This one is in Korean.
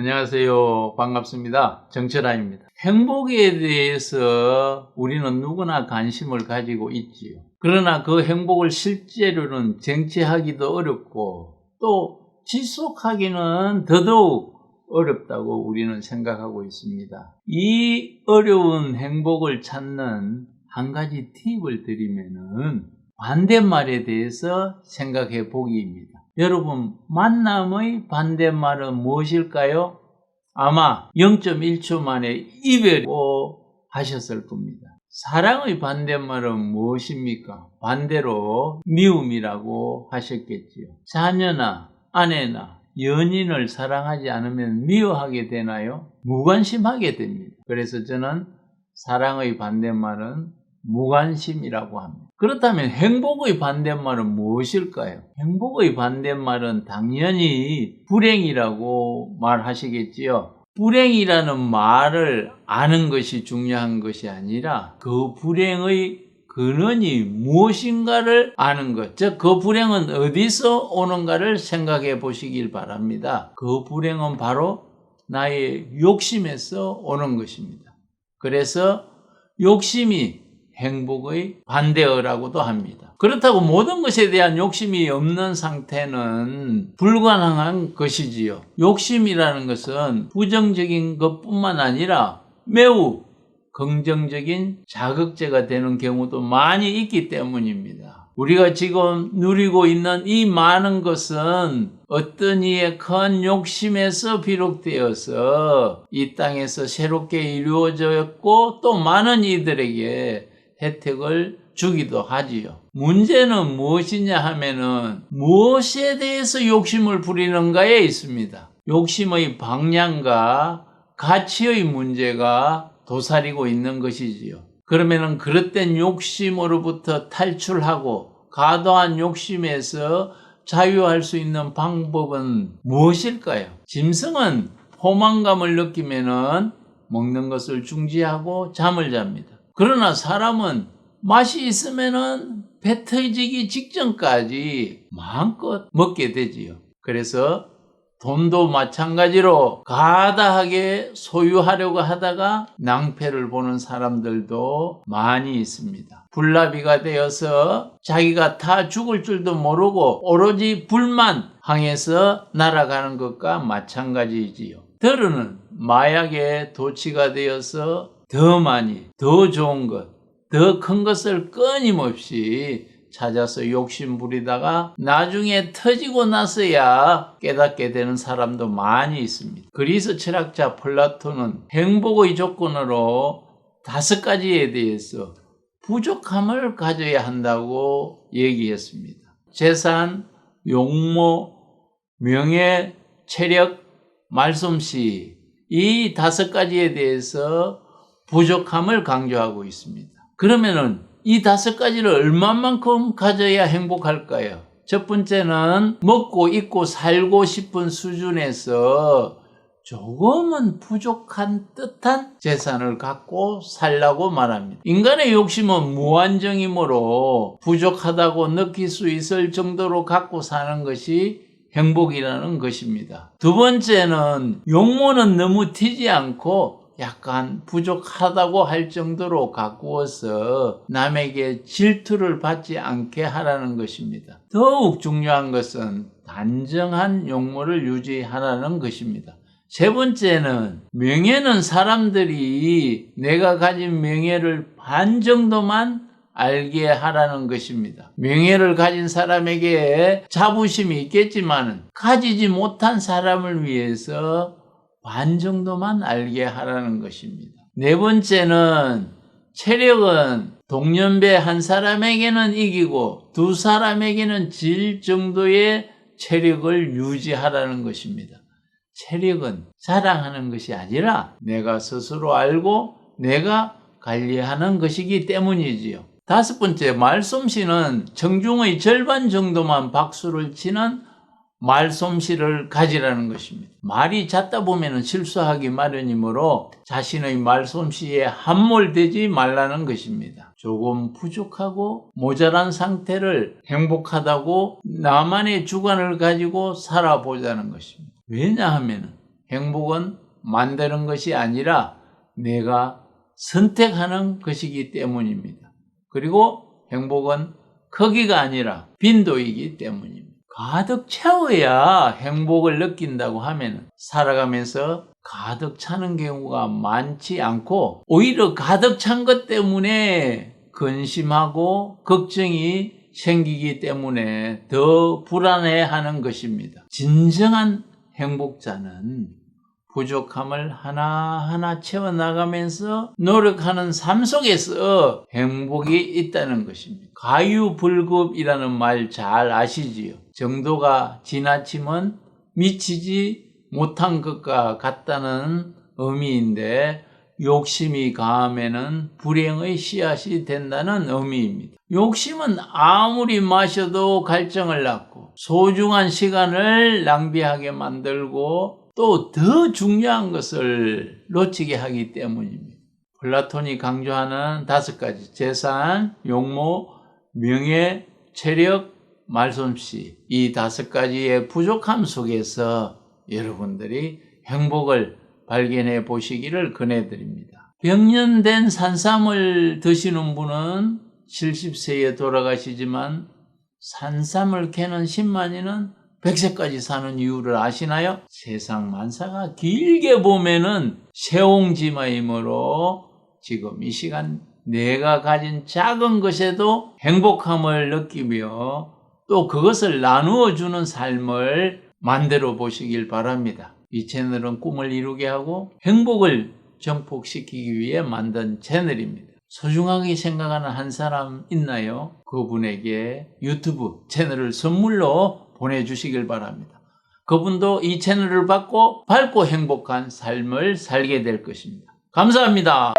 안녕하세요. 반갑습니다. 정철아입니다. 행복에 대해서 우리는 누구나 관심을 가지고 있지요. 그러나 그 행복을 실제로는 쟁취하기도 어렵고 또 지속하기는 더더욱 어렵다고 우리는 생각하고 있습니다. 이 어려운 행복을 찾는 한 가지 팁을 드리면은 반대말에 대해서 생각해 보기입니다. 여러분, 만남의 반대말은 무엇일까요? 아마 0.1초 만에 이별이라고 하셨을 겁니다. 사랑의 반대말은 무엇입니까? 반대로 미움이라고 하셨겠지요. 자녀나 아내나 연인을 사랑하지 않으면 미워하게 되나요? 무관심하게 됩니다. 그래서 저는 사랑의 반대말은 무관심이라고 합니다. 그렇다면 행복의 반대말은 무엇일까요? 행복의 반대말은 당연히 불행이라고 말하시겠지요. 불행이라는 말을 아는 것이 중요한 것이 아니라 그 불행의 근원이 무엇인가를 아는 것, 즉 그 불행은 어디서 오는가를 생각해 보시길 바랍니다. 그 불행은 바로 나의 욕심에서 오는 것입니다. 그래서 욕심이 행복의 반대어라고도 합니다. 그렇다고 모든 것에 대한 욕심이 없는 상태는 불가능한 것이지요. 욕심이라는 것은 부정적인 것뿐만 아니라 매우 긍정적인 자극제가 되는 경우도 많이 있기 때문입니다. 우리가 지금 누리고 있는 이 많은 것은 어떤 이의 큰 욕심에서 비롯되어서 이 땅에서 새롭게 이루어졌고 또 많은 이들에게 혜택을 주기도 하지요. 문제는 무엇이냐 하면은 무엇에 대해서 욕심을 부리는가에 있습니다. 욕심의 방향과 가치의 문제가 도사리고 있는 것이지요. 그러면은 그릇된 욕심으로부터 탈출하고 과도한 욕심에서 자유할 수 있는 방법은 무엇일까요? 짐승은 포만감을 느끼면은 먹는 것을 중지하고 잠을 잡니다. 그러나 사람은 맛이 있으면은 배 터지기 직전까지 마음껏 먹게 되지요. 그래서 돈도 마찬가지로 과다하게 소유하려고 하다가 낭패를 보는 사람들도 많이 있습니다. 불나비가 되어서 자기가 다 죽을 줄도 모르고 오로지 불만 향해서 날아가는 것과 마찬가지이지요. 더러는 마약에 도취가 되어서 더 많이, 더 좋은 것, 더 큰 것을 끊임없이 찾아서 욕심 부리다가 나중에 터지고 나서야 깨닫게 되는 사람도 많이 있습니다. 그리스 철학자 플라톤은 행복의 조건으로 5가지에 대해서 부족함을 가져야 한다고 얘기했습니다. 재산, 용모, 명예, 체력, 말솜씨, 이 5가지에 대해서 부족함을 강조하고 있습니다. 그러면은 이 5가지를 얼마만큼 가져야 행복할까요? 첫 번째는 먹고 입고 살고 싶은 수준에서 조금은 부족한 듯한 재산을 갖고 살라고 말합니다. 인간의 욕심은 무한정이므로 부족하다고 느낄 수 있을 정도로 갖고 사는 것이 행복이라는 것입니다. 두 번째는 용모는 너무 튀지 않고 약간 부족하다고 할 정도로 가꾸어서 남에게 질투를 받지 않게 하라는 것입니다. 더욱 중요한 것은 단정한 용모를 유지하라는 것입니다. 세 번째는 명예는 사람들이 내가 가진 명예를 반 정도만 알게 하라는 것입니다. 명예를 가진 사람에게 자부심이 있겠지만 가지지 못한 사람을 위해서 반 정도만 알게 하라는 것입니다. 네 번째는 체력은 동년배 한 사람에게는 이기고 두 사람에게는 질 정도의 체력을 유지하라는 것입니다. 체력은 자랑하는 것이 아니라 내가 스스로 알고 내가 관리하는 것이기 때문이지요. 5번째, 말솜씨는 청중의 절반 정도만 박수를 치는 말솜씨를 가지라는 것입니다. 말이 잦다 보면 실수하기 마련이므로 자신의 말솜씨에 함몰되지 말라는 것입니다. 조금 부족하고 모자란 상태를 행복하다고 나만의 주관을 가지고 살아보자는 것입니다. 왜냐하면 행복은 만드는 것이 아니라 내가 선택하는 것이기 때문입니다. 그리고 행복은 크기가 아니라 빈도이기 때문입니다. 가득 채워야 행복을 느낀다고 하면 살아가면서 가득 차는 경우가 많지 않고 오히려 가득 찬 것 때문에 근심하고 걱정이 생기기 때문에 더 불안해하는 것입니다. 진정한 행복자는 부족함을 하나하나 채워나가면서 노력하는 삶 속에서 행복이 있다는 것입니다. 가유불급이라는 말 잘 아시지요? 정도가 지나치면 미치지 못한 것과 같다는 의미인데 욕심이 가하면은 불행의 씨앗이 된다는 의미입니다. 욕심은 아무리 마셔도 갈증을 낳고 소중한 시간을 낭비하게 만들고 또 더 중요한 것을 놓치게 하기 때문입니다. 플라톤이 강조하는 5가지 재산, 용모, 명예, 체력, 말솜씨 이 5가지의 부족함 속에서 여러분들이 행복을 발견해 보시기를 권해드립니다. 병년된 산삼을 드시는 분은 70세에 돌아가시지만 산삼을 캐는 신만이는 100세까지 사는 이유를 아시나요? 세상 만사가 길게 보면은 세옹지마이므로 지금 이 시간 내가 가진 작은 것에도 행복함을 느끼며 또 그것을 나누어 주는 삶을 만들어 보시길 바랍니다. 이 채널은 꿈을 이루게 하고 행복을 정복시키기 위해 만든 채널입니다. 소중하게 생각하는 한 사람 있나요? 그분에게 유튜브 채널을 선물로 보내주시길 바랍니다. 그분도 이 채널을 받고 밝고 행복한 삶을 살게 될 것입니다. 감사합니다.